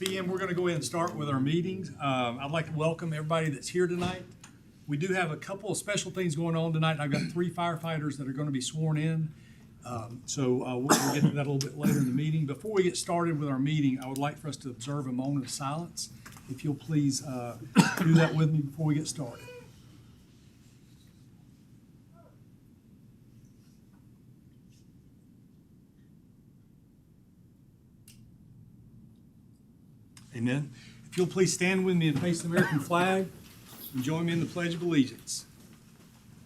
p.m. We're going to go ahead and start with our meetings. I'd like to welcome everybody that's here tonight. We do have a couple of special things going on tonight. I've got 3 firefighters that are going to be sworn in. We'll get to that a little bit later in the meeting. Before we get started with our meeting, I would like for us to observe a moment of silence. If you'll please do that with me before we get started. Amen. If you'll please stand with me and face the American flag and join me in the Pledge of Allegiance.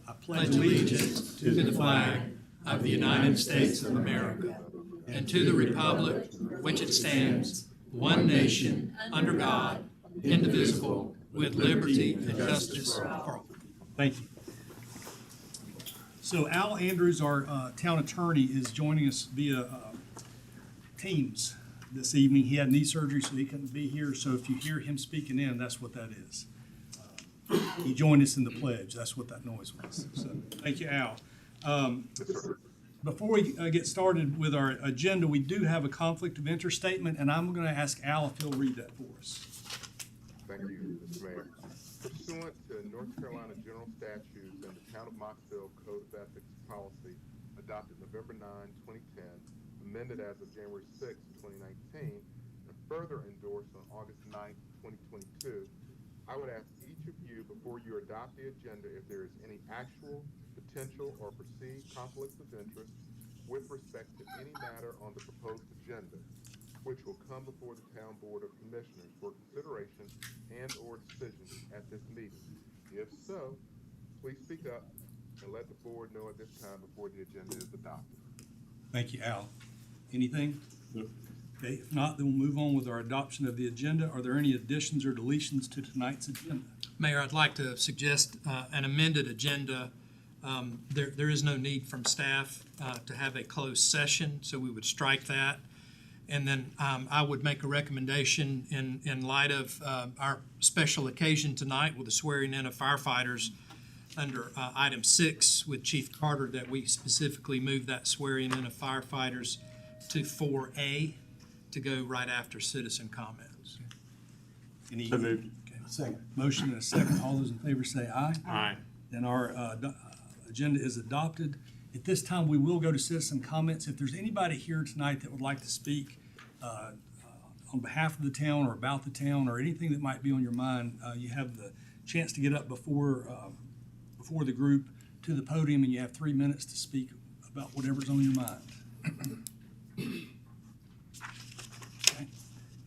I pledge allegiance to the flag of the United States of America and to the republic which it stands, one nation, under God, indivisible, with liberty and justice for all. Thank you. So Al Andrews, our town attorney, is joining us via Teams this evening. He had knee surgery, so he couldn't be here. So if you hear him speaking in, that's what that is. He joined us in the pledge. That's what that noise was. So thank you, Al. Before we get started with our agenda, we do have a conflict of interest statement, and I'm going to ask Al if he'll read that for us. Thank you, Mr. Mayor. Pursuant to North Carolina General Statutes and the Town of Mocksville Code of Ethics Policy adopted November 9, 2010, amended as of January 6, 2019, and further endorsed on August 9, 2022, I would ask each of you before you adopt the agenda if there is any actual, potential, or perceived conflicts of interest with respect to any matter on the proposed agenda, which will come before the Town Board of Commissioners for consideration and/or decision at this meeting. If so, please speak up and let the board know at this time before the agenda is adopted. Thank you, Al. Anything? No. Okay, if not, then we'll move on with our adoption of the agenda. Are there any additions or deletions to tonight's agenda? Mayor, I'd like to suggest an amended agenda. There is no need from staff to have a closed session, so we would strike that. And then I would make a recommendation in light of our special occasion tonight with the swearing in of firefighters under item 6 with Chief Carter, that we specifically move that swearing in of firefighters to 4A to go right after citizen comments. Any? So moved. Okay. Second. Motion and a second. All those in favor say aye. Aye. Then our agenda is adopted. At this time, we will go to citizen comments. If there's anybody here tonight that would like to speak on behalf of the town or about the town or anything that might be on your mind, you have the chance to get up before the group to the podium, and you have 3 minutes to speak about whatever's on your mind. Okay.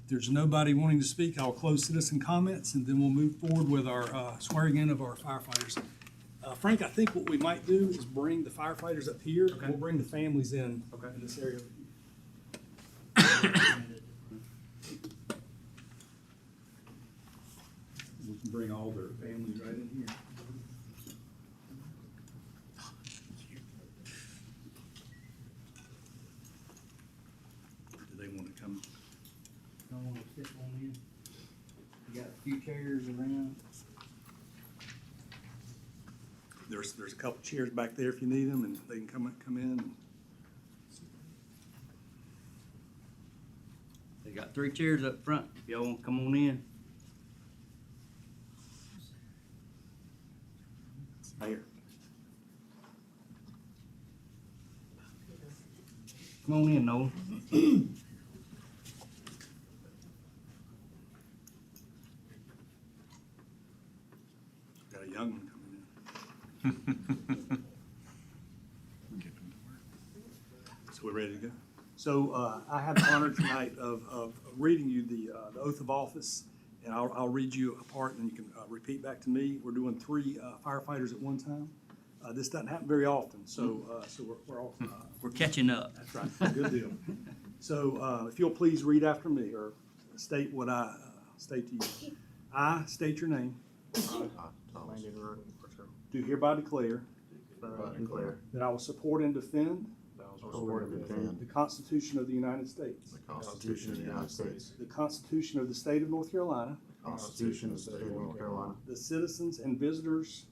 If there's nobody wanting to speak, I'll close citizen comments, and then we'll move forward with our swearing in of our firefighters. Frank, I think what we might do is bring the firefighters up here. Okay. We'll bring the families in this area. We can bring all their families right in here. Do they want to come? Don't want to sit on in. You got a few chairs around. There's a couple chairs back there if you need them, and they can come in. They got 3 chairs up front. If y'all want to come on in. Here. Come on in, Nolan. Got a young one coming in. So we're ready to go. So I have the honor tonight of reading you the oath of office, and I'll read you a part, and you can repeat back to me. We're doing 3 firefighters at one time. This doesn't happen very often, so we're all We're catching up. That's right. Good deal. So if you'll please read after me, or state what I state to you. I state your name. Do hereby declare that I will support and defend the Constitution of the United States, The Constitution of the United States. the Constitution of the State of North Carolina, The Constitution of the State of North Carolina. the citizens and visitors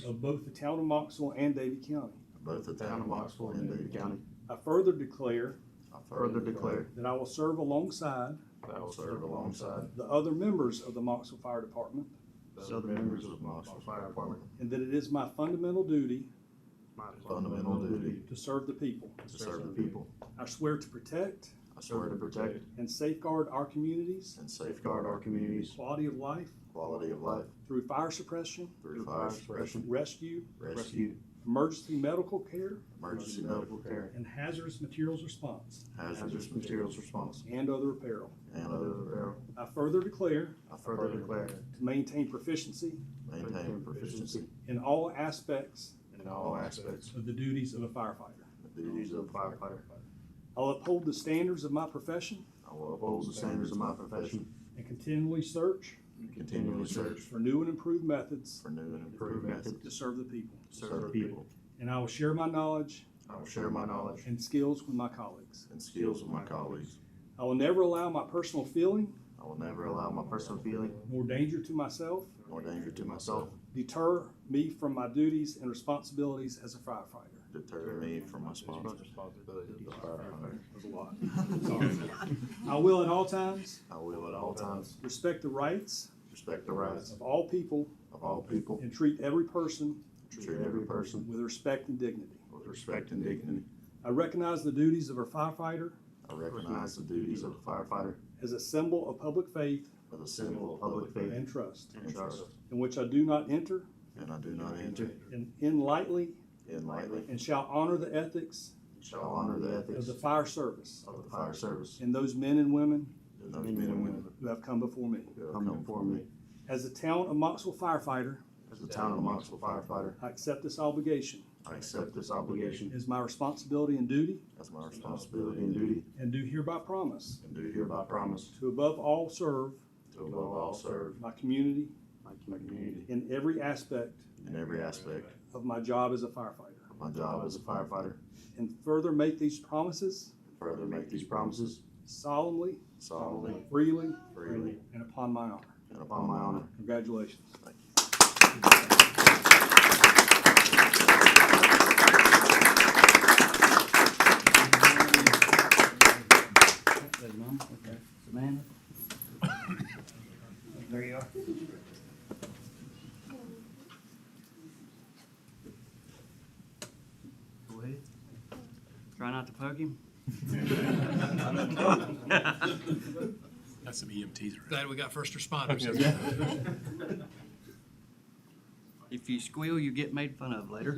of both the town of Mocksville and Davie County. Both the town of Mocksville and Davie County. I further declare I further declare that I will serve alongside that I will serve alongside the other members of the Mocksville Fire Department, the other members of the Mocksville Fire Department, and that it is my fundamental duty fundamental duty to serve the people. to serve the people. I swear to protect I swear to protect and safeguard our communities' and safeguard our community's quality of life quality of life through fire suppression, through fire suppression, rescue, rescue, emergency medical care, emergency medical care, and hazardous materials response hazardous materials response, and other apparel. and other apparel. I further declare I further declare to maintain proficiency maintain proficiency in all aspects in all aspects of the duties of a firefighter. of the duties of a firefighter. I'll uphold the standards of my profession I will uphold the standards of my profession and continually search and continually search for new and improved methods for new and improved methods to serve the people. to serve the people. And I will share my knowledge I will share my knowledge and skills with my colleagues. and skills with my colleagues. I will never allow my personal feeling I will never allow my personal feeling nor danger to myself or danger to myself deter me from my duties and responsibilities as a firefighter. deter me from my responsibilities as a firefighter. That was a lot. Sorry. I will at all times I will at all times respect the rights respect the rights of all people of all people, and treat every person treat every person with respect and dignity. with respect and dignity. I recognize the duties of a firefighter I recognize the duties of a firefighter as a symbol of public faith as a symbol of public faith and trust, and trust, in which I do not enter and I do not enter in lightly in lightly, and shall honor the ethics shall honor the of ethics the fire service of the fire service and those men and women and those men and women who have come before me. who have come before me. As a town of Mocksville firefighter, As the town of Mocksville firefighter, I accept this obligation I accept this obligation as my responsibility and duty, as my responsibility and duty, and do hereby promise and do hereby promise to above all serve to above all serve my community my community in every aspect in every aspect of my job as a firefighter, of my job as a firefighter, and further make these promises further make these promises solemnly, solemnly, freely, freely, and upon my honor. and upon my honor. Congratulations. Ready, Mom? Okay. Amanda? There you are. Go ahead. Try not to poke him. That's some EMTs around. Glad we got first responders. If you squeal, you get made fun of later.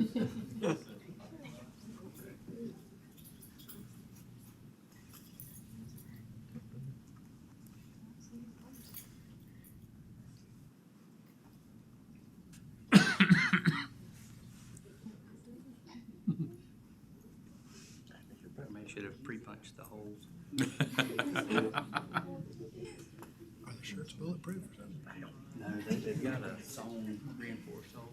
Maybe I should have pre-punched the holes. Are the shirts bulletproof or something? No, they've got a sewn reinforced hole.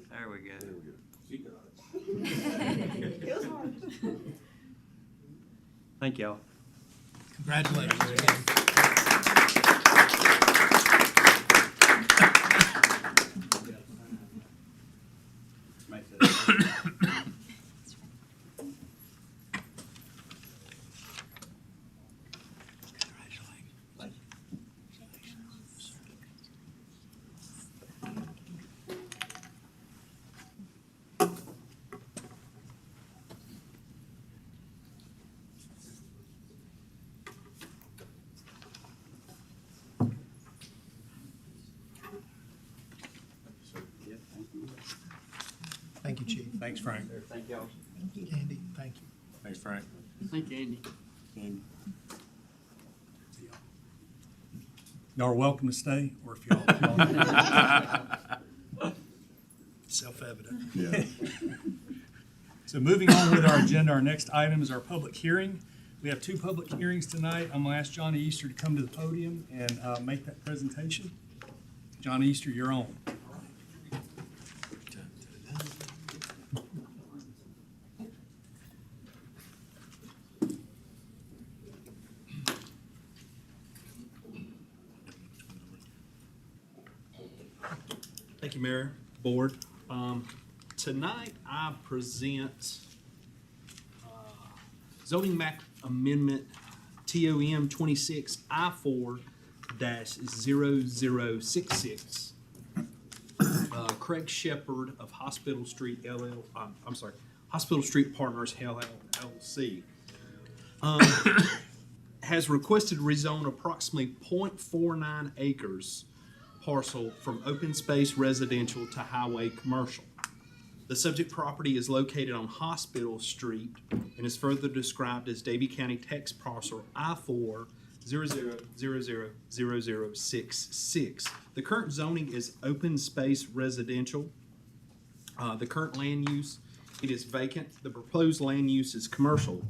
There we go. Thank y'all. Congratulations again. Thank you, Chief. Thanks, Frank. Thank y'all. Andy, thank you. Thanks, Frank. Thank you, Andy. Y'all are welcome to stay, or if y'all. Self-evident. Yeah. So moving on with our agenda, our next item is our public hearing. We have two public hearings tonight. I'm gonna ask Johnny Easter to come to the podium and make that presentation. Johnny Easter, you're on. Thank you, Mayor, Board. Tonight, I present zoning map amendment TOM 26I4-0066. Craig Shepherd of Hospital Street Hospital Street Partners LLC. Has requested rezone approximately 0.49 acres parcel from open space residential to highway commercial. The subject property is located on Hospital Street and is further described as Davie County Tax Parcel I-400000066. The current zoning is open space residential. The current land use, it is vacant. The proposed land use is commercial.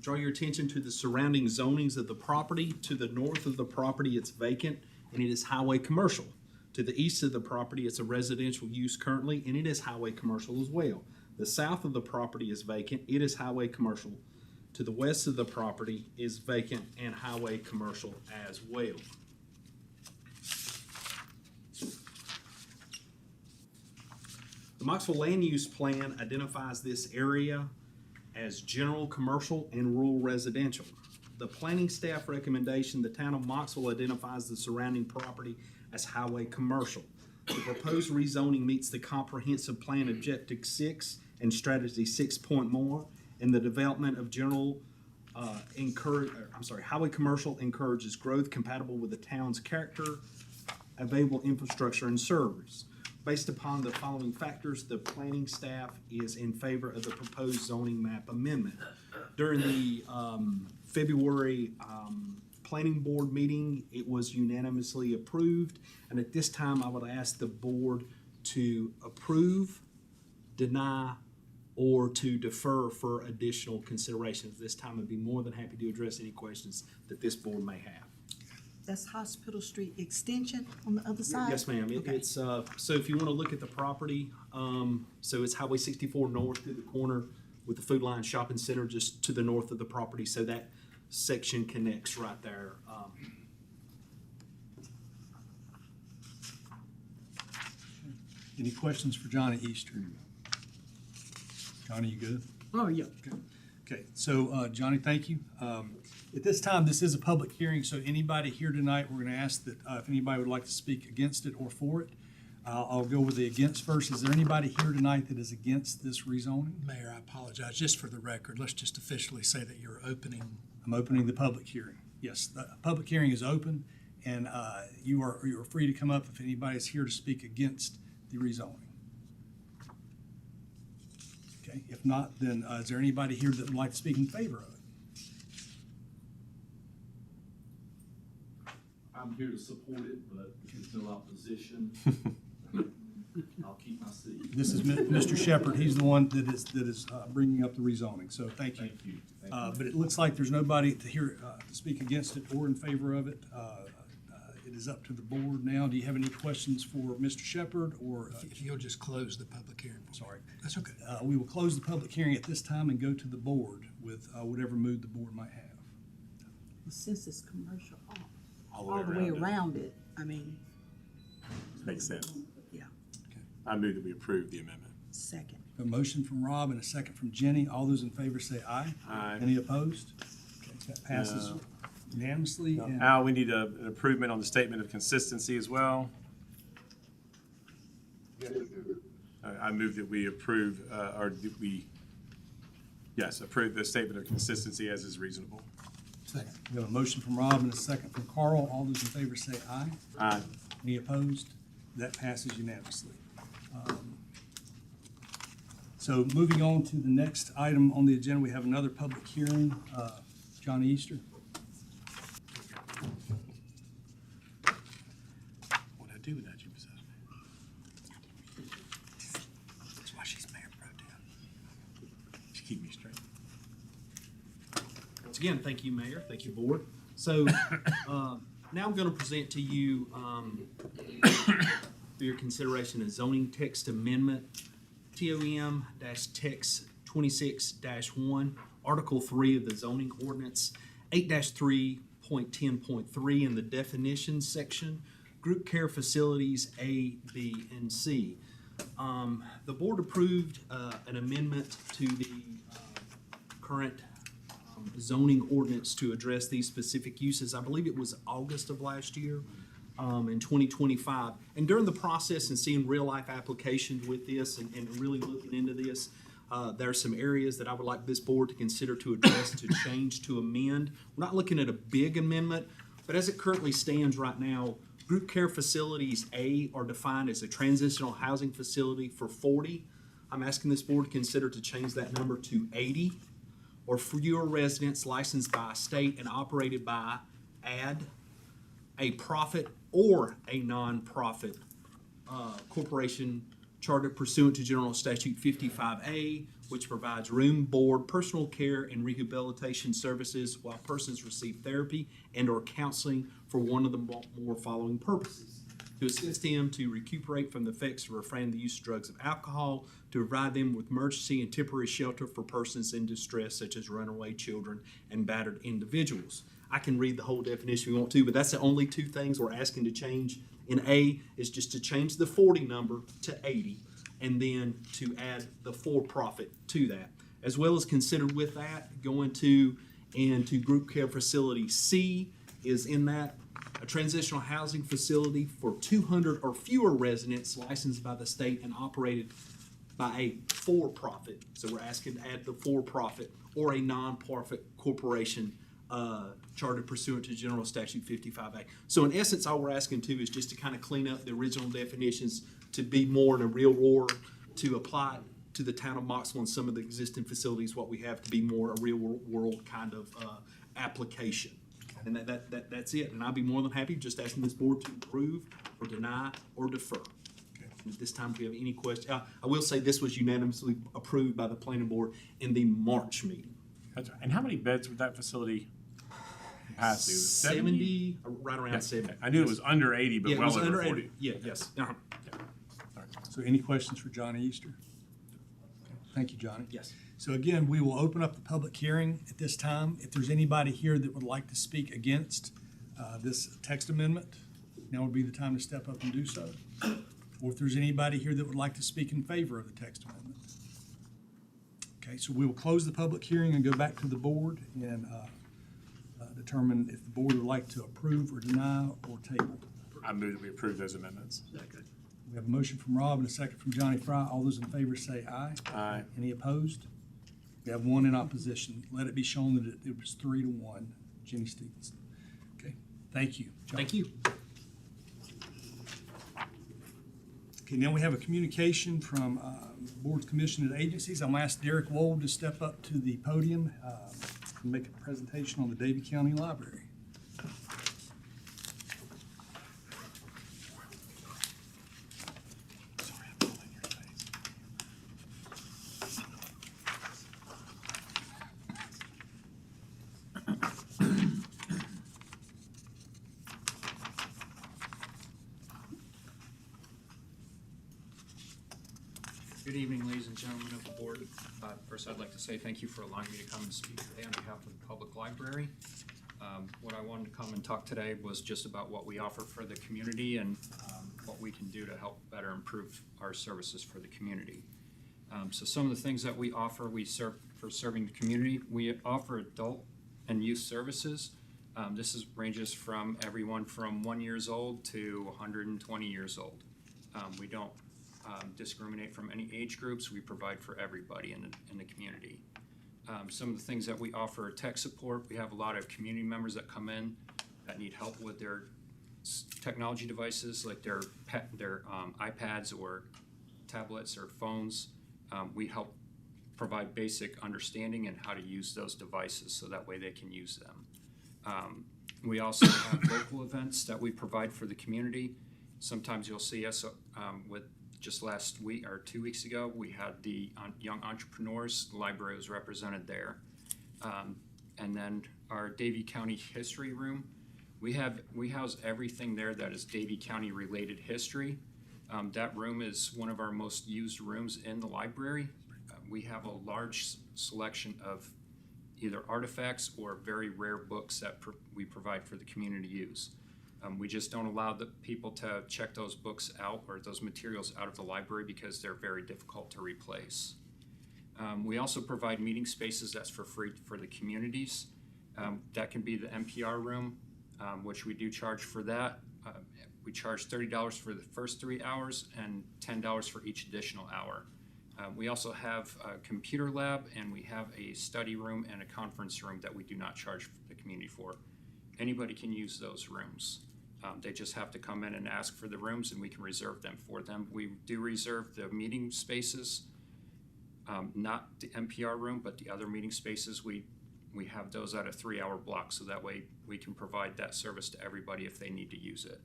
Draw your attention to the surrounding zonings of the property. To the north of the property, it's vacant, and it is highway commercial. To the east of the property, it's a residential use currently, and it is highway commercial as well. The south of the property is vacant, it is highway commercial. To the west of the property is vacant and highway commercial as well. The Mocksville Land Use Plan identifies this area as general commercial and rural residential. The planning staff recommendation, the town of Mocksville identifies the surrounding property as highway commercial. The proposed rezoning meets the comprehensive plan objective 6 and strategy 6.more, and the development of highway commercial encourages growth compatible with the town's character, available infrastructure and service. Based upon the following factors, the planning staff is in favor of the proposed zoning map amendment. During the February planning board meeting, it was unanimously approved, and at this time I would ask the board to approve, deny, or to defer for additional consideration. At this time, I'd be more than happy to address any questions that this board may have. That's Hospital Street Extension on the other side? Yes, ma'am. Okay. It's so if you want to look at the property, so it's Highway 64 north through the corner with the Food Line Shopping Center just to the north of the property. So that section connects right there. Any questions for Johnny Easter? Johnny, you good? Oh, yeah. Okay, so Johnny, thank you. At this time, this is a public hearing, so anybody here tonight, we're going to ask that if anybody would like to speak against it or for it. I'll go with the against first. Is there anybody here tonight that is against this rezoning? Mayor, I apologize. Just for the record, let's just officially say that you're opening. I'm opening the public hearing. Yes, the public hearing is open, and you are free to come up if anybody's here to speak against the rezoning. Okay, if not, then is there anybody here that would like to speak in favor of it? I'm here to support it, but if there's no opposition, I'll keep my seat. This is Mr. Shepherd. He's the one that is bringing up the rezoning, so thank you. Thank you. But it looks like there's nobody to speak against it or in favor of it. It is up to the board now. Do you have any questions for Mr. Shepherd or? If you'll just close the public hearing. Sorry. That's okay. We will close the public hearing at this time and go to the board with whatever mood the board might have. Well, since it's commercial, All all the way around it, I mean, Makes sense. yeah, I move that we approve the amendment. second. A motion from Rob and a second from Jenny. All those in favor say aye. Aye. Any opposed? Okay, that passes unanimously. and- Al, we need an improvement on the statement of consistency as well. Yes, you do. I move that we approve, approve the statement of consistency as is reasonable. Second. We have a motion from Rob and a second from Carl. All those in favor say aye. Aye. Any opposed? That passes unanimously. So moving on to the next item on the agenda, we have another public hearing. Johnny Easter. What'd I do without you beside me? That's why she's mayor pro tem. Just keep me straight. Once again, thank you, Mayor. Thank you, Board. So now I'm going to present to you for your consideration a zoning text amendment, TOM-text 26-1, Article 3 of the zoning ordinance, 8-3.10.3 in the definitions section, group care facilities A, B, and C. The board approved an amendment to the current zoning ordinance to address these specific uses. I believe it was August of last year, in 2025. And during the process and seeing real-life applications with this and really looking into this, there are some areas that I would like this board to consider to address, to change, to amend. We're not looking at a big amendment, but as it currently stands right now, group care facilities A are defined as a transitional housing facility for 40. I'm asking this board to consider to change that number to 80 or fewer residents licensed by a state and operated by, add, a profit or a nonprofit corporation chartered pursuant to General Statute 55A, which provides room, board, personal care, and rehabilitation services while persons receive therapy and/or counseling for one of the more following purposes: to assist them to recuperate from the effects of refraining the use of drugs and alcohol, to provide them with emergency and temporary shelter for persons in distress, such as runaway children and battered individuals. I can read the whole definition if you want to, but that's the only two things we're asking to change. In A is just to change the 40 number to 80, and then to add the for-profit to that. As well as considered with that, going to group care facility C is in that, a transitional housing facility for 200 or fewer residents licensed by the state and operated by a for-profit. So we're asking to add the for-profit or a non-profit corporation chartered pursuant to General Statute 55A. So in essence, all we're asking to is just to kind of clean up the original definitions to be more in a real world, to apply it to the town of Mocksville and some of the existing facilities, what we have to be more a real world kind of application. And that's it. And I'll be more than happy just asking this board to approve or deny or defer. And at this time, if we have any questions, I will say this was unanimously approved by the planning board in the March meeting. That's right. And how many beds would that facility capacity? Was it 70, right around Yeah. 70. I knew it was under 80, but Yeah, it well was over under 40. 80. Yeah, yes. Uh-huh. So any questions for Johnny Easter? Okay. Thank you, Johnny. Yes. So again, we will open up the public hearing at this time. If there's anybody here that would like to speak against this text amendment, now would be the time to step up and do so. Or if there's anybody here that would like to speak in favor of the text amendment. Okay, so we will close the public hearing and go back to the board and determine if the board would like to approve or deny or table. I move that we approve those amendments. We have a motion from Rob and a second from Johnny Fry. All those in favor say aye. Aye. Any opposed? We have one in opposition. Let it be shown that it was 3-1. Jenny Stevenson. Okay, thank you. John. Thank you. Okay, now we have a communication from boards, commission, and agencies. I'm going to ask Derek Wold to step up to the podium and make a presentation on the Davie County Library. Sorry, I'm all in your face. Good evening, ladies and gentlemen of the board. First, I'd like to say thank you for allowing me to come and speak today on behalf of the public library. What I wanted to come and talk today was just about what we offer for the community and what we can do to help better improve our services for the community. So some of the things that we offer, we serve for serving the community. We offer adult and youth services. This ranges from everyone from 1 year old to 120 years old. We don't discriminate from any age groups. We provide for everybody in the community. Some of the things that we offer are tech support. We have a lot of community members that come in that need help with their technology devices, like their iPads or tablets or phones. We help provide basic understanding and how to use those devices so that way they can use them. We also have local events that we provide for the community. Sometimes you'll see us with just last week or 2 weeks ago, we had the Young Entrepreneurs. The library was represented there. And then our Davie County History Room. We house everything there that is Davie County related history. That room is one of our most used rooms in the library. We have a large selection of either artifacts or very rare books that we provide for the community use. We just don't allow the people to check those books out or those materials out of the library because they're very difficult to replace. We also provide meeting spaces that's for free for the communities. That can be the NPR room, which we do charge for that. We charge $30 for the first 3 hours and $10 for each additional hour. We also have a computer lab, and we have a study room and a conference room that we do not charge the community for. Anybody can use those rooms. They just have to come in and ask for the rooms, and we can reserve them for them. We do reserve the meeting spaces, not the NPR room, but the other meeting spaces. We have those at a 3-hour block, so that way we can provide that service to everybody if they need to use it.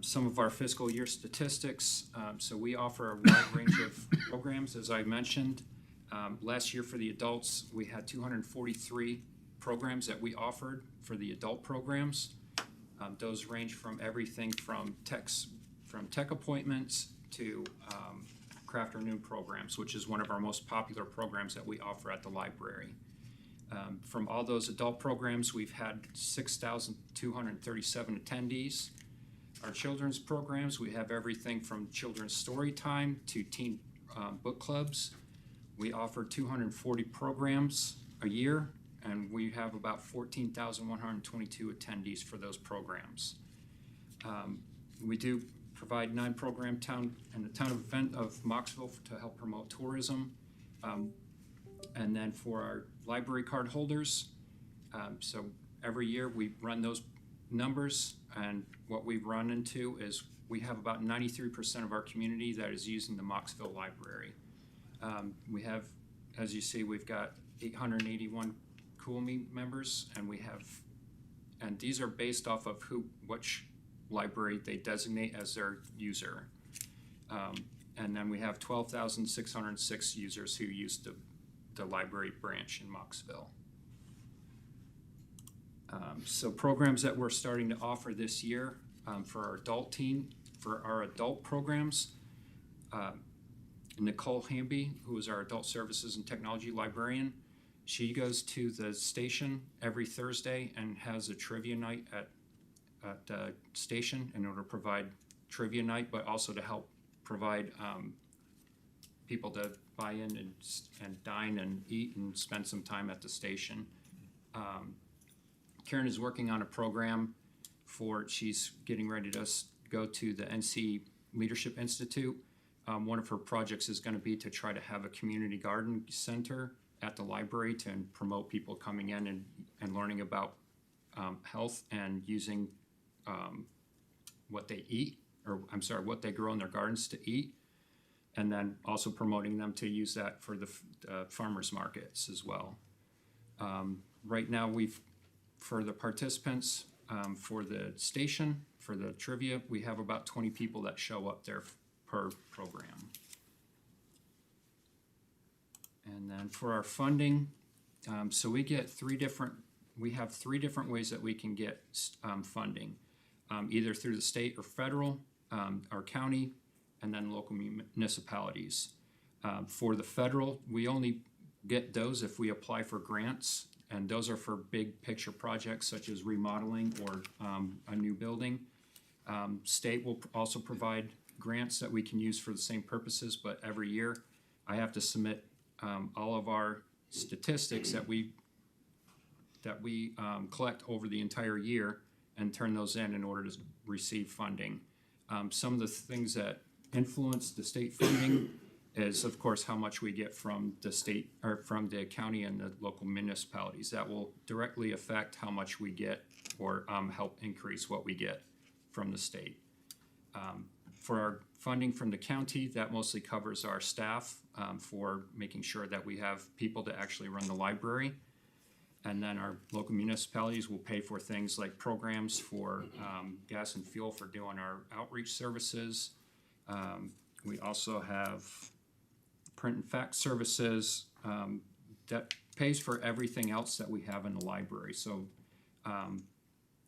Some of our fiscal year statistics. So we offer a wide range of programs, as I mentioned. Last year for the adults, we had 243 programs that we offered for the adult programs. Those range from everything from tech appointments to craft or noon programs, which is one of our most popular programs that we offer at the library. From all those adult programs, we've had 6,237 attendees. Our children's programs, we have everything from children's story time to teen book clubs. We offer 240 programs a year, and we have about 14,122 attendees for those programs. We do provide 9 program town and the town event of Mocksville to help promote tourism. And then for our library card holders, so every year we run those numbers, and what we've run into is we have about 93% of our community that is using the Mocksville library. We have, as you see, we've got 881 Cool Me members, and these are based off of which library they designate as their user. And then we have 12,606 users who use the library branch in Mocksville. So programs that we're starting to offer this year for our adult programs, Nicole Hamby, who is our adult services and technology librarian, she goes to the station every Thursday and has a trivia night at the station in order to provide trivia night, but also to help provide people to buy in and dine and eat and spend some time at the station. Karen is working on a program she's getting ready to go to the NC Leadership Institute. One of her projects is going to be to try to have a community garden center at the library to promote people coming in and learning about health and using what they eat, what they grow in their gardens to eat, and then also promoting them to use that for the farmers markets as well. Right now for the participants, for the station, for the trivia, we have about 20 people that show up there per program. And then for our funding, so we have 3 different ways that we can get funding, either through the state or federal, our county, and then local municipalities. For the federal, we only get those if we apply for grants, and those are for big picture projects such as remodeling or a new building. State will also provide grants that we can use for the same purposes, but every year I have to submit all of our statistics that we collect over the entire year and turn those in order to receive funding. Some of the things that influence the state funding is, of course, how much we get from the state or from the county and the local municipalities. That will directly affect how much we get or help increase what we get from the state. For our funding from the county, that mostly covers our staff for making sure that we have people to actually run the library. And then our local municipalities will pay for things like programs for gas and fuel for doing our outreach services. We also have print and fax services that pays for everything else that we have in the library. So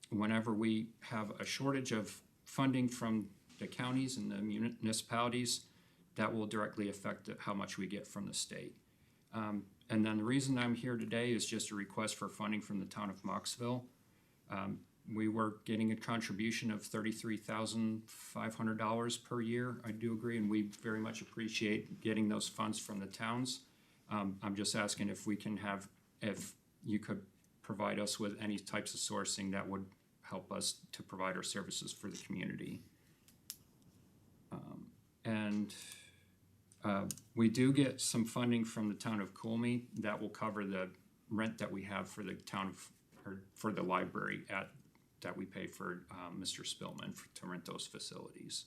whenever we have a shortage of funding from the counties and the municipalities, that will directly affect how much we get from the state. And then the reason I'm here today is just a request for funding from the town of Mocksville. We were getting a contribution of $33,500 per year. I do agree, and we very much appreciate getting those funds from the towns. I'm just asking if you could provide us with any types of sourcing that would help us to provide our services for the community. We do get some funding from the town of Coolmey that will cover the rent that we have for the for the library that we pay for Mr. Spillman to rent those facilities.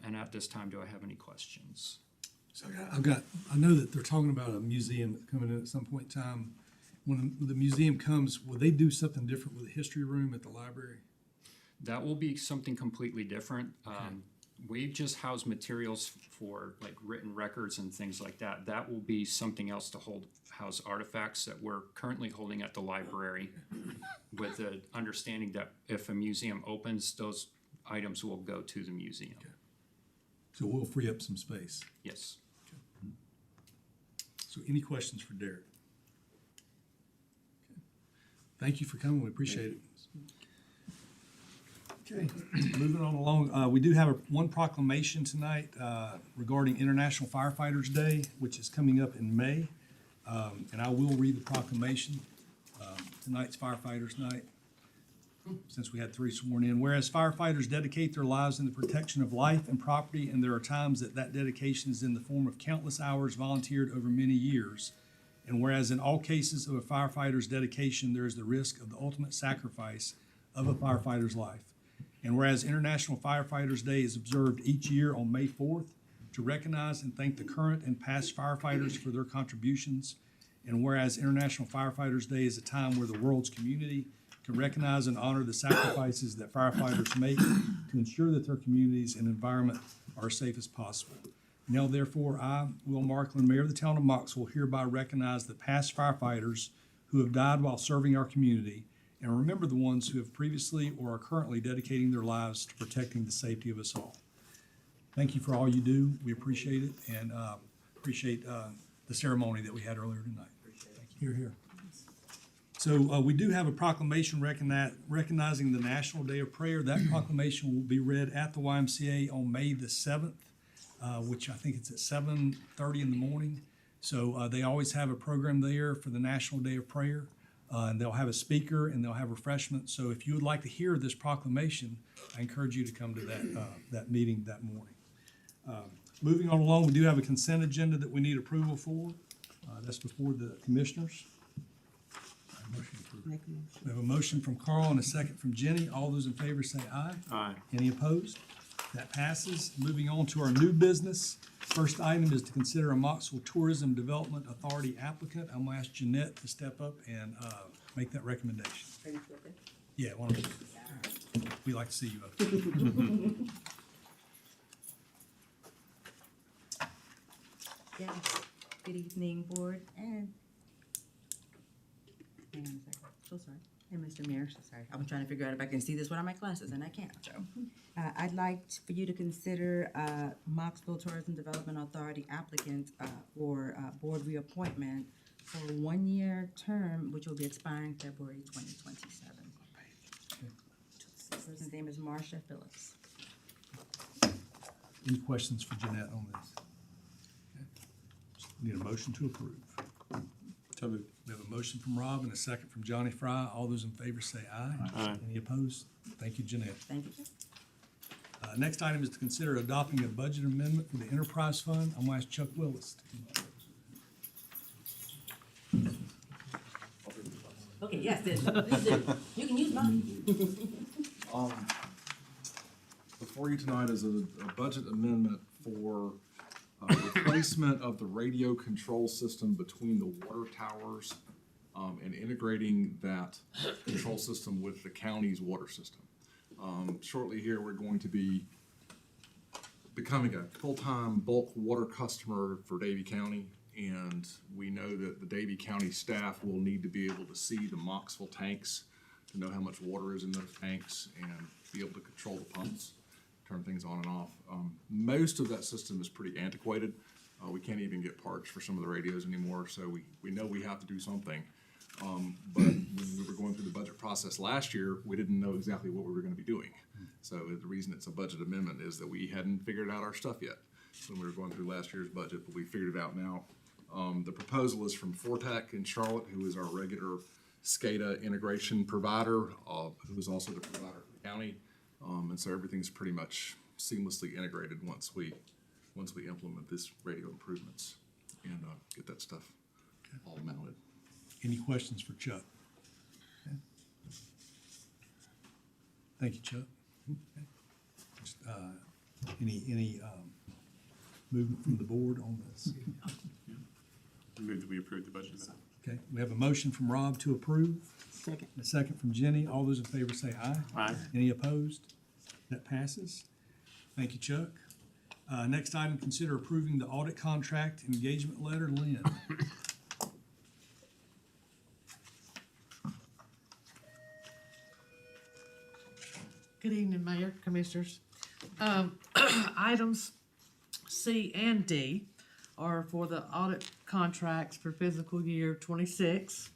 And at this time, do I have any questions? So I know that they're talking about a museum coming in at some point in time. When the museum comes, will they do something different with the history room at the library? That will be something completely different. We just house materials for like written records and things like that. That will be something else to house artifacts that we're currently holding at the library, with the understanding that if a museum opens, those items will go to the museum. Okay. So we'll free up some space. Yes. So any questions for Derek? Okay. Thank you for coming. We appreciate it. Okay, moving on along, we do have one proclamation tonight regarding International Firefighters Day, which is coming up in May. And I will read the proclamation. Tonight's Firefighters Night, since we had 3 sworn in. Whereas firefighters dedicate their lives in the protection of life and property, and there are times that dedication is in the form of countless hours volunteered over many years. And whereas in all cases of a firefighter's dedication, there is the risk of the ultimate sacrifice of a firefighter's life. And whereas International Firefighters Day is observed each year on May 4th to recognize and thank the current and past firefighters for their contributions. And whereas International Firefighters Day is a time where the world's community can recognize and honor the sacrifices that firefighters make to ensure that their communities and environment are as safe as possible. Now, therefore, I, Will Markland, Mayor of the town of Mocksville, hereby recognize the past firefighters who have died while serving our community, and remember the ones who have previously or are currently dedicating their lives to protecting the safety of us all. Thank you for all you do. We appreciate it, and appreciate the ceremony that we had earlier tonight. Hear, hear. So we do have a proclamation recognizing the National Day of Prayer. That proclamation will be read at the YMCA on May the 7th, which I think it's at 7:30 in the morning. So they always have a program there for the National Day of Prayer. And they'll have a speaker and they'll have refreshments. So if you would like to hear this proclamation, I encourage you to come to that meeting that morning. Moving on along, we do have a consent agenda that we need approval for. That's before the commissioners. We have a motion from Carl and a second from Jenny. All those in favor say aye. Aye. Any opposed? That passes. Moving on to our new business. First item is to consider a Mocksville Tourism Development Authority applicant. I'm gonna ask Jeanette to step up and make that recommendation. Yeah, why don't you? We like to see you up there. Yes, good evening, board, and hang on a second, so sorry. And Mr. Mayor, so sorry. I'm trying to figure out if I can see this without my glasses, and I can't, so. I'd like for you to consider Mocksville Tourism Development Authority applicant for board reappointment for a 1-year term, which will be expiring February 2027. The person's name is Marcia Phillips. Any questions for Jeanette on this? Okay. Need a motion to approve. So moved. We have a motion from Rob and a second from Johnny Fry. All those in favor say aye. Aye. Any opposed? Thank you, Jeanette. Thank you, sir. Next item is to consider adopting a budget amendment for the enterprise fund. I'm gonna ask Chuck Willis to come up. Okay, yes, please do. You can use mine. Before you tonight is a budget amendment for replacement of the radio control system between the water towers and integrating that control system with the county's water system. Shortly here, we're going to be becoming a full-time bulk water customer for Davie County, and we know that the Davie County staff will need to be able to see the Mocksville tanks to know how much water is in those tanks and be able to control the pumps, turn things on and off. Most of that system is pretty antiquated. We can't even get parts for some of the radios anymore, so we know we have to do something. But when we were going through the budget process last year, we didn't know exactly what we were gonna be doing. So the reason it's a budget amendment is that we hadn't figured out our stuff yet when we were going through last year's budget, but we figured it out now. The proposal is from Fortec in Charlotte, who is our regular SCADA integration provider, who is also the provider for the county. And so everything's pretty much seamlessly integrated once we implement this radio improvements and get that stuff all mounted. Any questions for Chuck? Okay. Thank you, Chuck. Okay. Just, any movement from the board on this? Move that we approve the budget amendment. Okay, we have a motion from Rob to approve. Second. And a second from Jenny. All those in favor say aye. Aye. Any opposed? That passes. Thank you, Chuck. Next item, consider approving the audit contract engagement letter. Lynn. Good evening, Mayor, Commissioners. Items C and D are for the audit contracts for fiscal year '26.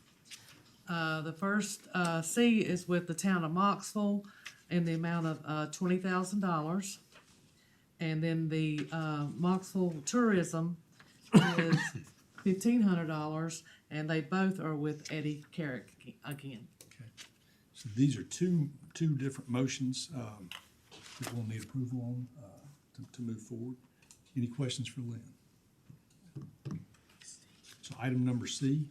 The first, C, is with the town of Mocksville in the amount of $20,000. And then the Mocksville Tourism is $1,500, and they both are with Eddie Carrick again. Okay. So these are two different motions that we'll need approval on to move forward. Any questions for Lynn? So item number C.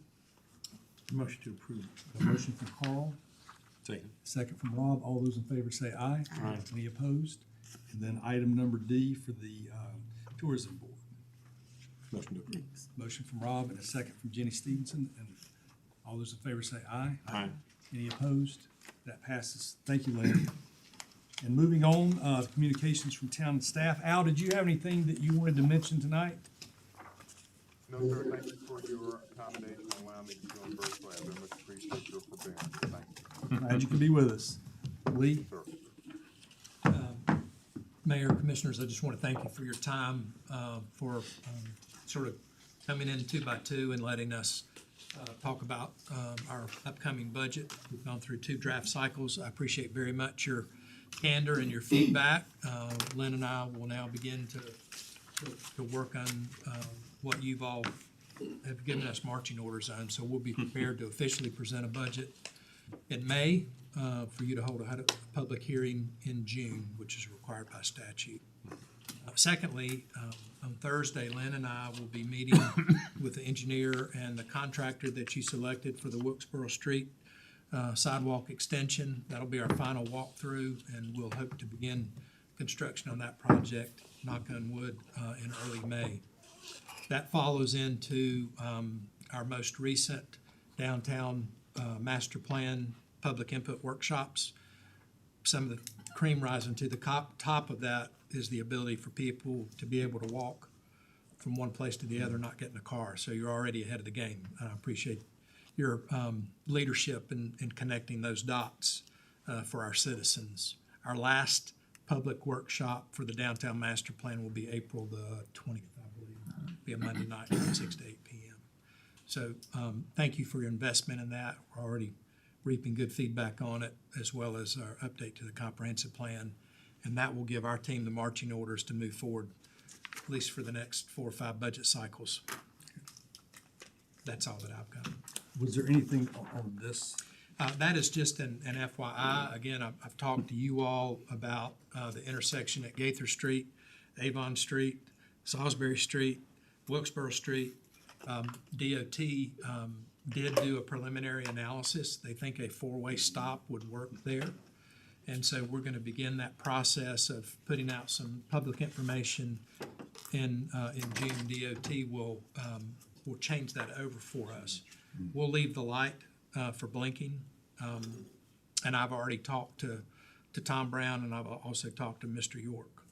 Motion to approve. A motion from Carl, Second. second from Rob. All those in favor say aye. Aye. Any opposed? And then item number D for the tourism board. Motion to approve. Motion from Rob and a second from Jenny Stevenson. And all those in favor say aye. Aye. Any opposed? That passes. Thank you, Lynn. And moving on, communications from town and staff. Al, did you have anything that you wanted to mention tonight? No, sir, thank you for your accommodation and allowing me to join virtually. I very much appreciate your forbearance. Thank you. Glad you could be with us. Lee? Sir. Mayor, Commissioners, I just want to thank you for your time, for sort of coming in 2 by 2 and letting us talk about our upcoming budget. We've gone through 2 draft cycles. I appreciate very much your candor and your feedback. Lynn and I will now begin to work on what you've all have given us marching orders on. So we'll be prepared to officially present a budget in May, for you to hold a public hearing in June, which is required by statute. Secondly, on Thursday, Lynn and I will be meeting with the engineer and the contractor that you selected for the Wilkesboro Street sidewalk extension. That'll be our final walkthrough, and we'll hope to begin construction on that project, knock on wood, in early May. That follows into our most recent downtown master plan public input workshops. Some of the cream rising to the top of that is the ability for people to be able to walk from one place to the other, not get in a car. So you're already ahead of the game. I appreciate your leadership in connecting those dots for our citizens. Our last public workshop for the downtown master plan will be April the 20th, I believe. It'll be a Monday night from 6 to 8 p.m. So thank you for your investment in that. We're already reaping good feedback on it, as well as our update to the comprehensive plan. And that will give our team the marching orders to move forward, at least for the next 4 or 5 budget cycles. That's all that I've got. Was there anything on this? That is just an FYI. Again, I've talked to you all about the intersection at Gaither Street, Avon Street, Salisbury Street, Wilkesboro Street. DOT did do a preliminary analysis. They think a 4-way stop would work there. And so we're going to begin that process of putting out some public information in June. DOT will change that over for us. We'll leave the light for blinking. And I've already talked to Tom Brown, and I've also talked to Mr. York.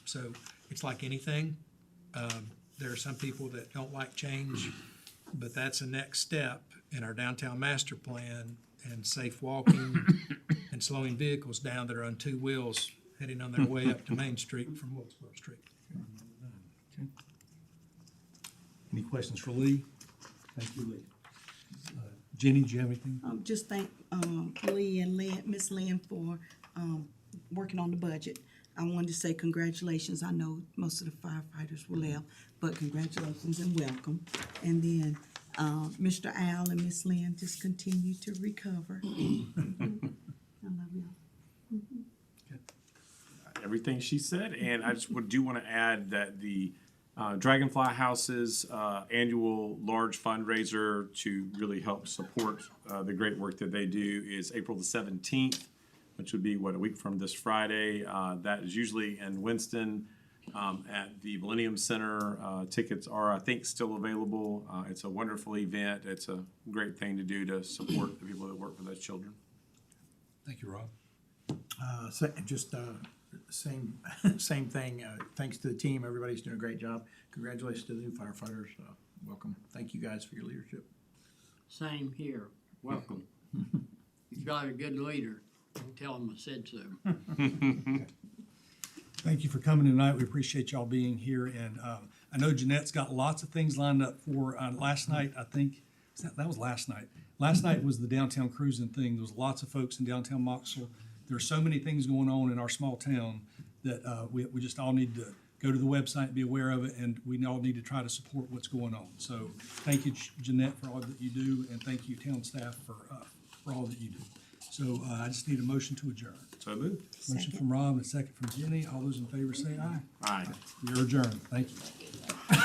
So it's like anything. There are some people that don't like change, but that's a next step in our downtown master plan, and safe walking and slowing vehicles down that are on 2 wheels heading on their way up to Main Street from Wilkesboro Street. Okay. Any questions for Lee? Thank you, Lee. Jenny, do you have anything? Just thank, Lee and Lynn, Miss Lynn for, working on the budget. I wanted to say congratulations. I know most of the firefighters were left, but congratulations and welcome. And then, Mr. Al and Miss Lynn just continue to recover. I love you. Everything she said, and I just do want to add that the Dragonfly House's annual large fundraiser to really help support the great work that they do is April the 17th, which would be, a week from this Friday. That is usually in Winston at the Millennium Center. Tickets are, I think, still available. It's a wonderful event. It's a great thing to do to support the people that work for those children. Thank you, Rob. Same thing. Thanks to the team. Everybody's doing a great job. Congratulations to the new firefighters. Welcome. Thank you guys for your leadership. Same here. Welcome. You got a good leader. Tell him I said so. Thank you for coming tonight. We appreciate y'all being here. And I know Jeanette's got lots of things lined up for last night. I think that was last night. Last night was the downtown cruising thing. There was lots of folks in downtown Mocksville. There are so many things going on in our small town that we just all need to go to the website and be aware of it, and we all need to try to support what's going on. So thank you, Jeanette, for all that you do, and thank you, town staff, for all that you do. So I just need a motion to adjourn. So moved. Motion from Rob and a second from Jenny. All those in favor say aye. Aye. We are adjourned. Thank you.